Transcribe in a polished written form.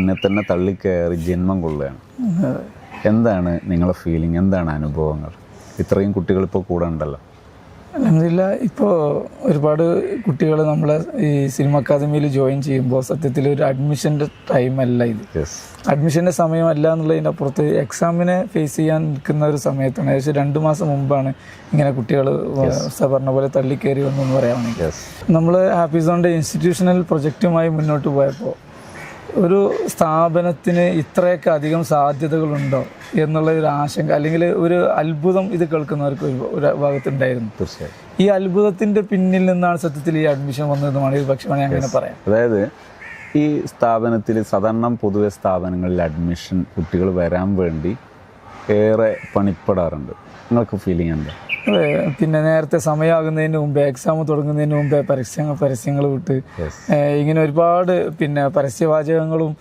മുന്നേ തന്നെ തള്ളിക്കയറി ജന്മം കൊള്ളുകയാണ്. എന്താണ് നിങ്ങളെ ഫീലിംഗ്, എന്താണ് അനുഭവങ്ങൾ? ഇത്രയും കുട്ടികളിപ്പോൾ കൂടെ ഉണ്ടല്ലോ. അൽഹംദുലില്ലാ, ഇപ്പോൾ ഒരുപാട് കുട്ടികൾ നമ്മളെ ഈ സിനിമ അക്കാദമിയിൽ ജോയിൻ ചെയ്യുമ്പോൾ സത്യത്തിൽ ഒരു അഡ്മിഷൻ്റെ ടൈമല്ല ഇത്. അഡ്മിഷൻ്റെ സമയമല്ല എന്നുള്ളതിൻ്റെ അപ്പുറത്ത് എക്സാമിനെ ഫേസ് ചെയ്യാൻ നിൽക്കുന്ന ഒരു സമയത്താണ്. ഏകദേശം 2 മാസം മുമ്പാണ് ഇങ്ങനെ കുട്ടികൾ പറഞ്ഞ പോലെ തള്ളിക്കയറി വന്നു എന്ന് പറയുകയാണെങ്കിൽ. നമ്മൾ ഹാപ്പി സോണിൻ്റെ ഇൻസ്റ്റിറ്റ്യൂഷണൽ പ്രൊജക്റ്റുമായി മുന്നോട്ട് പോയപ്പോൾ ഒരു സ്ഥാപനത്തിന് ഇത്രയൊക്കെ അധികം സാധ്യതകളുണ്ടോ എന്നുള്ള ഒരു ആശങ്ക, അല്ലെങ്കിൽ ഒരു അത്ഭുതം ഇത് കേൾക്കുന്നവർക്ക് ഒരു ഭാഗത്തുണ്ടായിരുന്നു. തീർച്ചയായും ഈ അത്ഭുതത്തിൻ്റെ പിന്നിൽ നിന്നാണ് സത്യത്തിൽ ഈ അഡ്മിഷൻ വന്നതെന്നാണ് ഒരു പക്ഷേ അങ്ങനെ പറയാം. അതായത് ഈ സ്ഥാപനത്തിൽ സാധാരണ പൊതുവെ സ്ഥാപനങ്ങളിൽ അഡ്മിഷൻ കുട്ടികൾ വരാൻ വേണ്ടി ഏറെ പണിപ്പെടാറുണ്ട്. നിങ്ങൾക്ക് ഫീലിംഗ് എന്താ? പിന്നെ നേരത്തെ സമയമാകുന്നതിന് മുമ്പേ, എക്സാം തുടങ്ങുന്നതിന് മുമ്പേ പരസ്യങ്ങൾ വിട്ട് ഇങ്ങനെ ഒരുപാട് പിന്നെ പരസ്യവാചകങ്ങളും